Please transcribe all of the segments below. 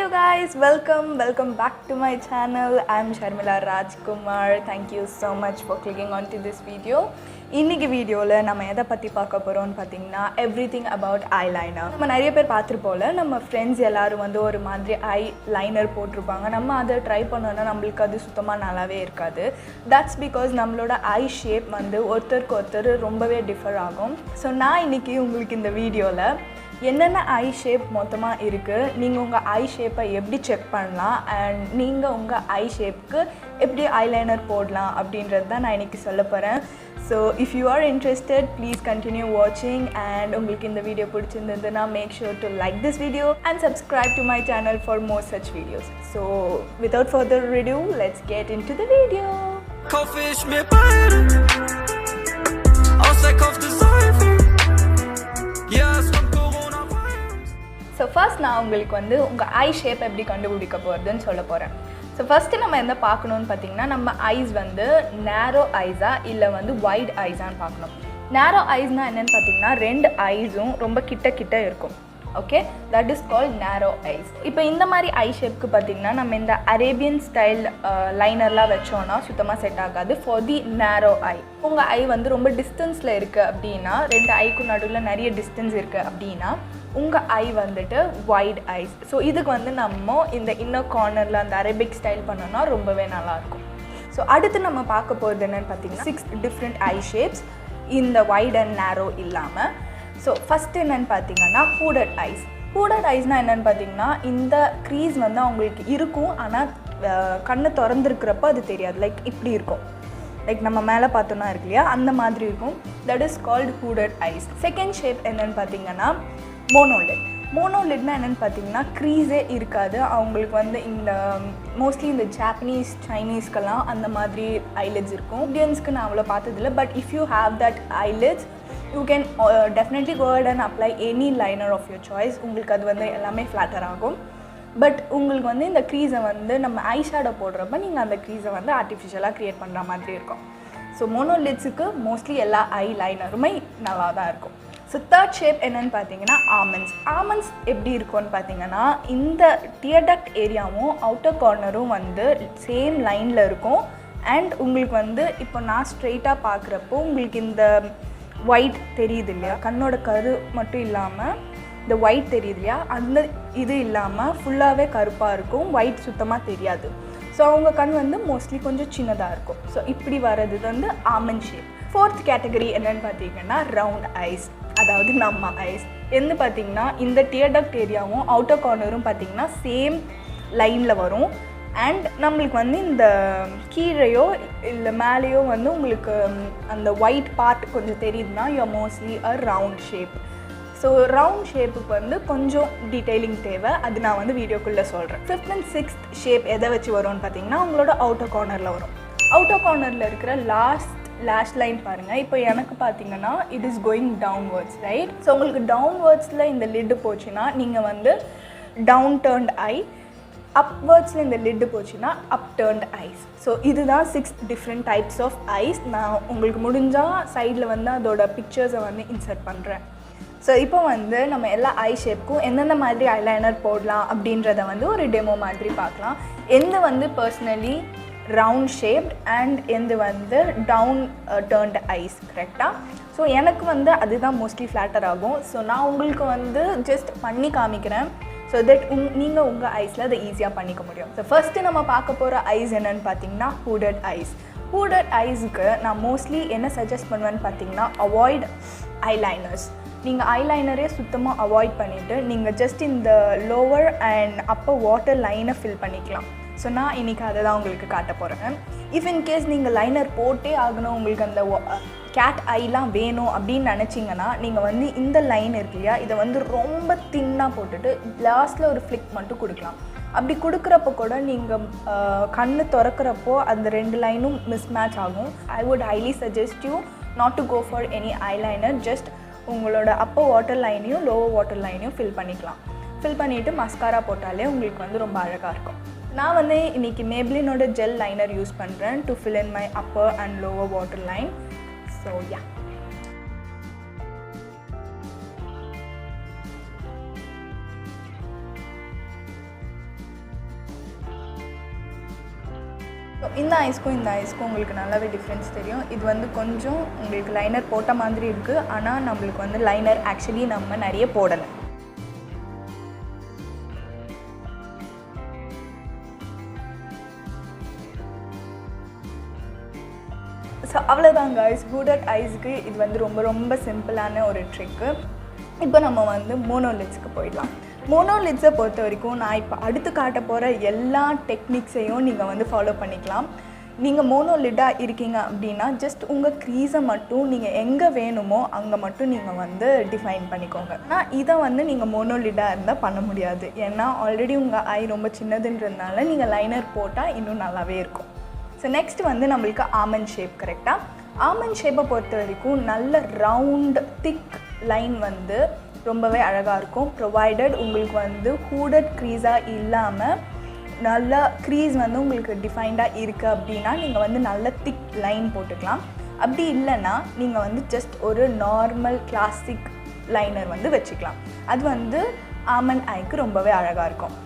guys, welcome back to my channel. I'm Sharmila Rajkumar. Thank you so much for clicking onto this video. இன்னைக்கு வீடியோல நம்ம எதை பத்தி பார்க்க போறோம்னு பாத்தீங்கன்னா everything about eyeliner. நம்ம நிறைய பேர் பார்த்திருப்போம்ல, நம்ம फ्रेंड्स எல்லாரும் வந்து ஒரு மாதிரி ஐ லைனர் போட்டுருப்பாங்க. நம்ம அதை ட்ரை பண்ணோம்னா நமக்கு அது சுத்தமா நல்லாவே இருக்காது. That's because நம்மளோட ஐ ஷேப் வந்து ஒருத்தருக்கு ஒருத்தர் ரொம்பவே டிஃபர் ஆகும். ஸோ நான் இன்னைக்கு உங்களுக்கு இந்த வீடியோல என்னென்ன ஐ ஷேப் மொத்தமாக இருக்குது, நீங்கள் உங்கள் ஐ ஷேப்பை எப்படி செக் பண்ணலாம் அண்ட் நீங்கள் உங்கள் ஐ ஷேப்புக்கு எப்படி ஐலைனர் போடலாம் அப்படின்றது தான் நான் இன்றைக்கி சொல்ல போகிறேன். So if you are interested please continue வாட்சிங் அண்ட் உங்களுக்கு இந்த வீடியோ பிடிச்சிருந்ததுன்னா make sure to like this video and subscribe to my channel for more such videos. So without further ado, let's get into the video. Kaufe ich mir beide aus der Kaufdesign. Ja, es kommt Corona. So first நான் உங்களுக்கு வந்து உங்கள் ஐ shape எப்படி கண்டுபிடிக்க போகிறதுன்னு சொல்ல போகிறேன். So first நம்ம என்ன பார்க்கணுன்னு பார்த்தீங்கன்னா, நம்ம ஐஸ் வந்து நேரோ ஐஸா இல்லை வந்து வைட் ஐஸான்னு பார்க்கணும். நேரோ ஐஸ்னால் என்னென்னு பார்த்தீங்கன்னா, ரெண்டு ஐஸும் ரொம்ப கிட்ட இருக்கும். ஓகே, தட் இஸ் கால்ட் நேரோ ஐஸ். இப்போ இந்த மாதிரி ஐ ஷேப்புக்கு பார்த்தீங்கன்னா, நம்ம இந்த அரேபியன் ஸ்டைல் லைனர்லாம் வச்சோன்னா சுத்தமாக செட் ஆகாது ஃபார் தி நேரோ ஐ. உங்கள் ஐ வந்து ரொம்ப டிஸ்டன்ஸில் இருக்குது அப்படின்னா, ரெண்டு ஐக்கும் நடுவில் நிறைய டிஸ்டன்ஸ் இருக்குது அப்படின்னா உங்கள் ஐ வந்துட்டு வைட் ஐஸ். ஸோ இதுக்கு வந்து நம்ம இந்த இன்னர் கார்னரில் அந்த அரேபிக் ஸ்டைல் பண்ணோன்னா ரொம்பவே நல்லாயிருக்கும். ஸோ அடுத்து நம்ம பார்க்க போகிறது என்னென்னு பார்த்தீங்கன்னா, 6 டிஃப்ரெண்ட் ஐ ஷேப்ஸ் இந்த வைட் அண்ட் நேரோ இல்லாமல். ஸோ ஃபஸ்ட்டு என்னென்னு பார்த்தீங்கன்னா ஹூடட் ஐஸ். ஹூடட் ஐஸ்னால் என்னென்னு பார்த்தீங்கன்னா, இந்த க்ரீஸ் வந்து அவங்களுக்கு இருக்கும், ஆனால் கண்ணை திறந்துருக்கிறப்ப அது தெரியாது. லைக் இப்படி இருக்கும், லைக் நம்ம மேலே பார்த்தோன்னா இருக்கு இல்லையா, அந்த மாதிரி இருக்கும். That is called hooded eyes. Second shape என்னென்னு பார்த்தீங்கன்னா மோனோலிட். மோனோலிட்னா என்னென்னு பார்த்தீங்கன்னா, க்ரீஸே இருக்காது. அவங்களுக்கு வந்து இந்த மோஸ்ட்லி இந்த ஜாப்பனீஸ் சைனீஸ்க்கெல்லாம் அந்த மாதிரி ஐலிட்ஸ் இருக்கும். இந்தியன்ஸ்க்கு நான் அவ்வளோ பார்த்ததில்லை. But if you have that eyelids you can definitely go ahead and apply any liner of your choice. உங்களுக்கு அது வந்து எல்லாமே ஃப்ளாட்டர் ஆகும். பட் உங்களுக்கு வந்து இந்த க்ரீஸை வந்து நம்ம ஐ ஷேடோ போடுறப்ப நீங்கள் அந்த க்ரீஸை வந்து ஆர்டிஃபிஷியலாக க்ரியேட் பண்ணுற மாதிரி இருக்கும். ஸோ மோனோலிட்ஸுக்கு மோஸ்ட்லி எல்லா ஐ லைனருமே நல்லா தான் இருக்கும். ஸோ தேர்ட் ஷேப் என்னென்னு பார்த்தீங்கன்னா ஆமண்ட்ஸ். ஆமண்ட்ஸ் எப்படி இருக்கும்னு பார்த்தீங்கன்னா, இந்த டியர்டக்ட் ஏரியாவும் அவுட்டர் கார்னரும் வந்து சேம் லைனில் இருக்கும். அண்ட் உங்களுக்கு வந்து இப்போ நான் ஸ்ட்ரெயிட்டாக பார்க்குறப்போ உங்களுக்கு இந்த ஒயிட் தெரியுது இல்லையா, கண்ணோட கரு மட்டும் இல்லாமல் இந்த ஒயிட் தெரியுது இல்லையா, அந்த இது இல்லாமல் ஃபுல்லாகவே கருப்பாக இருக்கும், ஒயிட் சுத்தமாக தெரியாது. ஸோ அவங்க கண் வந்து மோஸ்ட்லி கொஞ்சம் சின்னதாக இருக்கும். ஸோ இப்படி வர்றது வந்து ஆமண்ட் ஷேப். ஃபோர்த் கேட்டகரி என்னென்னு பார்த்தீங்கன்னா ரவுண்ட் ஐஸ், அதாவது நம்ம ஐஸ். எந்த பார்த்தீங்கன்னா இந்த டியர்டக்ட் ஏரியாவும் அவுட்டர் கார்னரும் பார்த்தீங்கன்னா சேம் லைனில் வரும். அண்ட் நம்மளுக்கு வந்து இந்த கீழேயோ இல்லை மேலேயோ வந்து உங்களுக்கு அந்த ஒயிட் பார்ட் கொஞ்சம் தெரியுதுன்னா you are mostly a round shape. So round ஷேப்புக்கு வந்து கொஞ்சம் டீட்டெயிலிங் தேவை, அது நான் வந்து வீடியோக்குள்ளே சொல்கிறேன். 5th and 6th ஷேப் எதை வச்சு வரும்னு பார்த்தீங்கன்னா, உங்களோட அவுட்டர் கார்னரில் வரும். அவுட்டர் கார்னரில் இருக்கிற லாஸ்ட் லைன் பாருங்கள். இப்போ எனக்கு பார்த்தீங்கன்னா it is going downwards, right? So உங்களுக்கு டவுன்வர்ட்ஸில் இந்த லிட்டு போச்சுன்னா நீங்கள் வந்து டவுன் டர்ன்ட் ஐ, அப்வர்ட்ஸில் இந்த லிட்டு போச்சுன்னா அப் டர்ன்ட் ஐஸ். ஸோ இதுதான் 6 டிஃப்ரெண்ட் டைப்ஸ் ஆஃப் ஐஸ். நான் உங்களுக்கு முடிஞ்சால் சைடில் வந்து அதோட பிக்சர்ஸை வந்து இன்சர்ட் பண்ணுறேன். ஸோ இப்போ வந்து நம்ம எல்லா ஐ ஷேப்புக்கும் எந்தெந்த மாதிரி ஐலைனர் போடலாம் அப்படின்றத வந்து ஒரு டெமோ மாதிரி பார்க்கலாம். எந்த வந்து பர்சனலி ரவுண்ட் ஷேப்ட் அண்ட் எந்த வந்து டவுன் டர்ன்ட் ஐஸ், கரெக்டாக? ஸோ எனக்கு வந்து அதுதான் மோஸ்ட்லி ஃப்ளாட்டர் ஆகும். ஸோ நான் உங்களுக்கு வந்து ஜஸ்ட் பண்ணி காமிக்கிறேன் ஸோ தட் நீங்கள் உங்கள் ஐஸில் அதை ஈஸியாக பண்ணிக்க முடியும். ஸோ ஃபஸ்ட்டு நம்ம பார்க்க போகிற ஐஸ் என்னென்னு பார்த்தீங்கன்னா ஹூடட் ஐஸ். ஹூடட் ஐஸுக்கு நான் மோஸ்ட்லி என்ன சஜஸ்ட் பண்ணுவேன்னு பார்த்தீங்கன்னா, அவாய்ட் ஐலைனர்ஸ். நீங்கள் ஐலைனரே சுத்தமாக அவாய்ட் பண்ணிவிட்டு நீங்கள் ஜஸ்ட் இந்த லோவர் அண்ட் அப்பர் வாட்டர் லைனை ஃபில் பண்ணிக்கலாம். ஸோ நான் இன்றைக்கி அதை தான் உங்களுக்கு காட்ட போகிறேன். இஃப் இன்கேஸ் நீங்கள் லைனர் போட்டே ஆகணும், உங்களுக்கு அந்த கேட் ஐலாம் வேணும் அப்படின்னு நினச்சிங்கன்னா நீங்கள் வந்து இந்த லைன் இருக்கு இல்லையா, இதை வந்து ரொம்ப தின்னாக போட்டுட்டு லாஸ்ட்டில் ஒரு ஃப்ளிக் மட்டும் கொடுக்கலாம். அப்படி கொடுக்குறப்போ கூட நீங்கள் கண்ணு திறக்கிறப்போ அந்த ரெண்டு லைனும் மிஸ்மேட்ச் ஆகும். I would highly suggest you not to go for any eyeliner. Just உங்களோட அப்பர் வாட்டர் லைனையும் லோவர் வாட்டர் லைனையும் ஃபில் பண்ணிக்கலாம். ஃபில் பண்ணிவிட்டு மஸ்காரா போட்டாலே உங்களுக்கு வந்து ரொம்ப அழகாக இருக்கும். நான் வந்து இன்றைக்கி மேப்ளினோட ஜெல் லைனர் யூஸ் பண்ணுறேன் to fill in my upper and lower water line. So yeah, so இந்த ஐஸ்க்கும் உங்களுக்கு நல்லாவே டிஃப்ரென்ஸ் தெரியும். இது வந்து கொஞ்சம் உங்களுக்கு லைனர் போட்ட மாதிரி இருக்குது, ஆனால் நம்மளுக்கு வந்து லைனர் ஆக்சுவலி நம்ம நிறைய போடலை. ஸோ அவ்வளோதான் guys, ஹூடட் ஐஸ்க்கு இது வந்து ரொம்ப ரொம்ப சிம்பிளான ஒரு ட்ரிக்கு. இப்போ நம்ம வந்து மோனோலிட்ஸ்க்கு போயிடலாம். மோனோலிட்ஸை பொறுத்த வரைக்கும் நான் இப்போ அடுத்து காட்ட போகிற எல்லா டெக்னிக்ஸையும் நீங்கள் வந்து ஃபாலோ பண்ணிக்கலாம். நீங்கள் மோனோலிட்டாக இருக்கீங்க அப்படின்னா ஜஸ்ட் உங்கள் க்ரீஸை மட்டும் நீங்கள் எங்கே வேணுமோ அங்கே மட்டும் நீங்கள் வந்து டிஃபைன் பண்ணிக்கோங்க. ஆனால் இதை வந்து நீங்கள் மோனோலிட்டாக இருந்தால் பண்ண முடியாது. ஏன்னா ஆல்ரெடி உங்கள் ஐ ரொம்ப சின்னதுன்றதுனால நீங்கள் லைனர் போட்டால் இன்னும் நல்லாவே இருக்கும். ஸோ நெக்ஸ்ட் வந்து நம்மளுக்கு ஆமண்ட் ஷேப். கரெக்டாக ஆமண்ட் ஷேப்பை பொறுத்த வரைக்கும் நல்ல ரவுண்ட் திக் லைன் வந்து ரொம்பவே அழகாக இருக்கும். ப்ரொவைடட் உங்களுக்கு வந்து ஹூடட் க்ரீஸாக இல்லாமல் நல்ல க்ரீஸ் வந்து உங்களுக்கு டிஃபைன்டாக இருக்குது அப்படின்னா நீங்கள் வந்து நல்ல திக் லைன் போட்டுக்கலாம். அப்படி இல்லைன்னா நீங்கள் வந்து ஜஸ்ட் ஒரு நார்மல் கிளாசிக் லைனர் வந்து வச்சுக்கலாம். அது வந்து ஆமண்ட் ஐக்கு ரொம்பவே அழகாக இருக்கும்.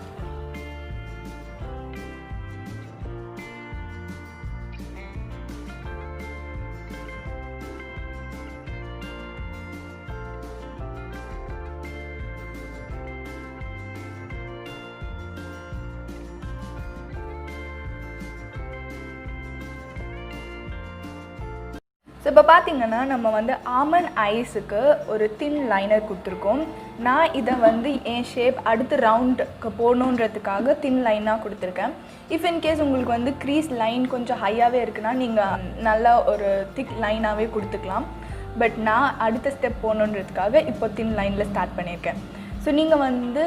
ஸோ இப்போ பார்த்தீங்கன்னா நம்ம வந்து ஆமண்ட் ஐஸுக்கு ஒரு தின் லைனர் கொடுத்துருக்கோம். நான் இதை வந்து என் ஷேப் அடுத்து ரவுண்டுக்கு போகணுன்றதுக்காக தின் லைனாக கொடுத்துருக்கேன். இஃப் இன்கேஸ் உங்களுக்கு வந்து க்ரீஸ் லைன் கொஞ்சம் ஹையாகவே இருக்குன்னா நீங்கள் நல்லா ஒரு திக் லைனாகவே கொடுத்துக்கலாம். பட் நான் அடுத்த ஸ்டெப் போகணுன்றதுக்காக இப்போ தின் லைனில் ஸ்டார்ட் பண்ணியிருக்கேன். ஸோ நீங்கள் வந்து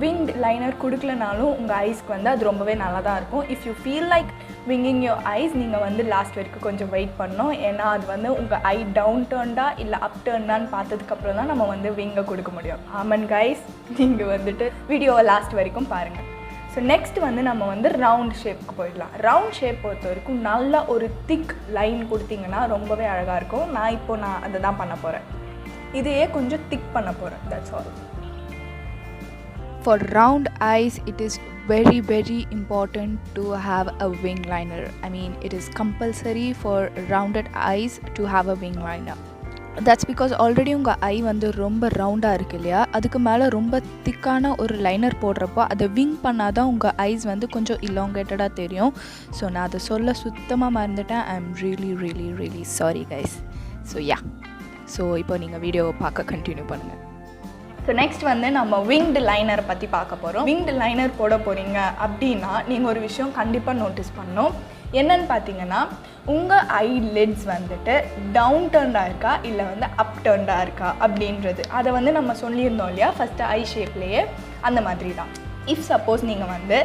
விங்ட் லைனர் கொடுக்கலனாலும் உங்கள் ஐஸ்க்கு வந்து அது ரொம்பவே நல்லா தான் இருக்கும். If you feel like winging your ice நீங்கள் வந்து லாஸ்ட் வரைக்கும் கொஞ்சம் வெயிட் பண்ணணும். ஏன்னா அது வந்து உங்கள் ஐ டவுன் டர்ன்டா இல்லை அப் டர்னான்னு பார்த்ததுக்கப்புறம் தான் நம்ம வந்து விங்கை கொடுக்க முடியும். ஆமன் கைஸ், நீங்கள் வந்துட்டு வீடியோவை லாஸ்ட் வரைக்கும் பாருங்கள். ஸோ நெக்ஸ்ட் வந்து நம்ம வந்து ரவுண்ட் ஷேப்புக்கு போயிடலாம். ரவுண்ட் ஷேப் பொறுத்த வரைக்கும் நல்ல ஒரு திக் லைன் கொடுத்தீங்கன்னா ரொம்பவே அழகாக இருக்கும். நான் அதை தான் பண்ண போகிறேன். இதையே கொஞ்சம் திக் பண்ண போகிறேன். That's all. For round eyes, it is very important to have a wing liner. I mean, it is compulsory for rounded eyes to have a wing liner. That's because already உங்கள் ஐ வந்து ரொம்ப ரவுண்டாக இருக்கு இல்லையா, அதுக்கு மேலே ரொம்ப திக்கான ஒரு லைனர் போடுறப்போ அதை விங் பண்ணால் தான் உங்கள் ஐஸ் வந்து கொஞ்சம் இலாங்கேட்டடாக தெரியும். ஸோ நான் அதை சொல்ல சுத்தமாக மறந்துட்டேன். I am really sorry guys. So so இப்போ நீங்கள் வீடியோவை பார்க்க கண்டினியூ பண்ணுங்கள். ஸோ நெக்ஸ்ட் வந்து நம்ம விங்டு லைனரை பற்றி பார்க்க போகிறோம். விங்டு லைனர் போட போகிறீங்க அப்படின்னா நீங்கள் ஒரு விஷயம் கண்டிப்பாக நோட்டீஸ் பண்ணணும். என்னன்னு பார்த்தீங்கன்னா உங்கள் ஐ லிட்ஸ் வந்துட்டு டவுன் டர்ன்டாக இருக்கா இல்லை வந்து அப் டர்ன்டாக இருக்கா அப்படின்றது. அதை வந்து நம்ம சொல்லியிருந்தோம் இல்லையா ஃபஸ்ட்டு ஐ ஷேப்லேயே, அந்த மாதிரி தான். இஃப் சப்போஸ் நீங்கள் வந்து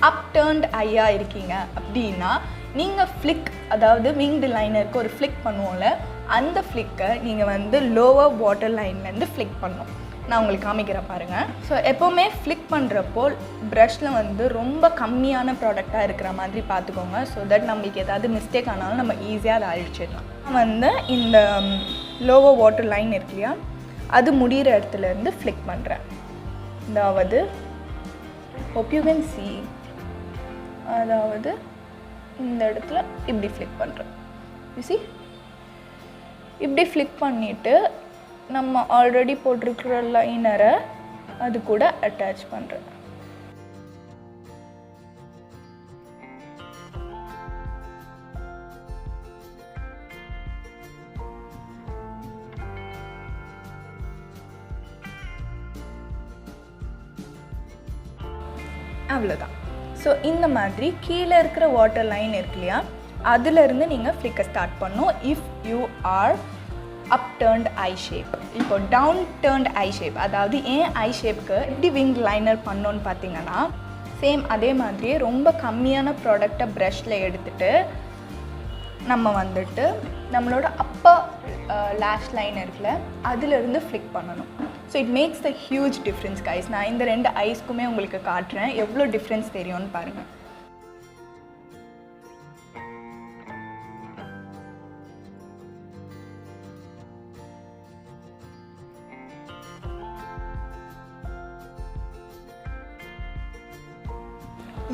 அப் டர்ன்ட் ஐயாக இருக்கீங்க அப்படின்னா நீங்கள் ஃப்ளிக், அதாவது விங்டு லைனருக்கு ஒரு ஃப்ளிக் பண்ணுவோம்ல, அந்த ஃப்ளிக்கை நீங்கள் வந்து லோவர் வாட்டர் லைன்லேருந்து ஃப்ளிக் பண்ணணும். நான் உங்களுக்கு காமிக்கிறேன் பாருங்கள். ஸோ எப்போவுமே ஃப்ளிக் பண்ணுறப்போ ப்ரஷில் வந்து ரொம்ப கம்மியான ப்ராடக்டாக இருக்கிற மாதிரி பார்த்துக்கோங்க. ஸோ தட் நம்மளுக்கு ஏதாவது மிஸ்டேக் ஆனாலும் நம்ம ஈஸியாக அதை அழிச்சிடலாம். நான் வந்து இந்த லோவர் வாட்டர் லைன் இருக்கு இல்லையா, அது முடிகிற இடத்துலேருந்து ஃப்ளிக் பண்ணுறேன். அதாவது hope you can see, அதாவது இந்த இடத்துல இப்படி ஃப்ளிக் பண்ணுறேன். you see, இப்படி ஃப்ளிக் பண்ணிவிட்டு நம்ம ஆல்ரெடி போட்டிருக்கிற லைனரை அது கூட அட்டாச் பண்ணுறேன். அவ்வளோதான். ஸோ இந்த மாதிரி கீழே இருக்கிற வாட்டர் லைன் இருக்கு இல்லையா, அதுலேருந்து நீங்கள் ஃப்ளிக்கை ஸ்டார்ட் பண்ணணும். If you R up turned I shape. இப்போ டவுன் டர்ன்ட் ஐ ஷேப், அதாவது ஏன் ஐ ஷேப்புக்கு எப்படி விங் லைனர் பண்ணோன்னு பார்த்தீங்கன்னா, சேம் அதே மாதிரியே ரொம்ப கம்மியான ப்ராடக்டை ப்ரஷில் எடுத்துகிட்டு நம்ம வந்துட்டு நம்மளோட அப்பர் லேஷ் லைன் இருக்குல்ல, அதிலிருந்து ஃப்ளிக் பண்ணணும். So it makes the huge difference guys. நான் இந்த ரெண்டு ஐஸ்க்குமே உங்களுக்கு காட்டுறேன், எவ்வளோ டிஃப்ரென்ஸ் தெரியும்னு பாருங்கள்.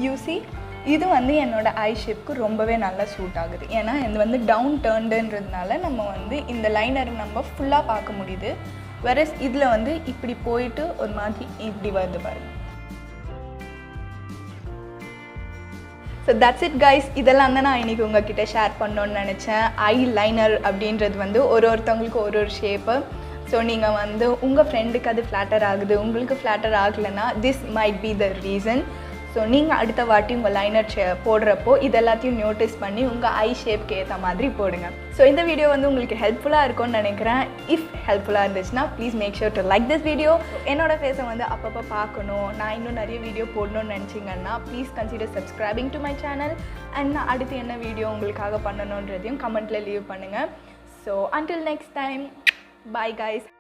You see, இது வந்து என்னோட ஐ ஷேப்க்கு ரொம்பவே நல்லா சூட் ஆகுது. ஏன்னா இது வந்து டவுன் டர்ன்டுன்றதுனால நம்ம வந்து இந்த லைனர் நம்ம ஃபுல்லாக பார்க்க முடியுது. வேறஸ் இதில் வந்து இப்படி போயிட்டு ஒரு மாதிரி இப்படி வருது பாருங்க. So that's it guys. இதெல்லாம் தான் நான் இன்றைக்கி உங்ககிட்ட ஷேர் பண்ணணுன்னு நினச்சேன். ஐ லைனர் அப்படின்றது வந்து ஒருத்தவங்களுக்கு ஒரு ஷேப்பு. ஸோ நீங்கள் வந்து உங்கள் ஃப்ரெண்டுக்கு அது ஃப்ளாட்டர் ஆகுது, உங்களுக்கு ஃப்ளாட்டர் ஆகலைன்னா this might be the reason. So நீங்கள் அடுத்த வாட்டி உங்கள் லைனர் போடுறப்போ இதெல்லாத்தையும் நோட்டீஸ் பண்ணி உங்கள் ஐ ஷேப்க்கு ஏற்ற மாதிரி போடுங்க. ஸோ இந்த வீடியோ வந்து உங்களுக்கு ஹெல்ப்ஃபுல்லாக இருக்கும்னு நினைக்கிறேன். இஃப் ஹெல்ப்ஃபுல்லாக இருந்துச்சுன்னா please make sure to like this video. என்னோடய ஃபேஸை வந்து அப்பப்போ பார்க்கணும், நான் இன்னும் நிறைய வீடியோ போடணும்னு நினச்சிங்கன்னா please consider subscribing to my channel. And நான் அடுத்து என்ன வீடியோ உங்களுக்காக பண்ணணுன்றதையும் கமெண்ட்டில் லீவ் பண்ணுங்கள். So until next time, bye guys.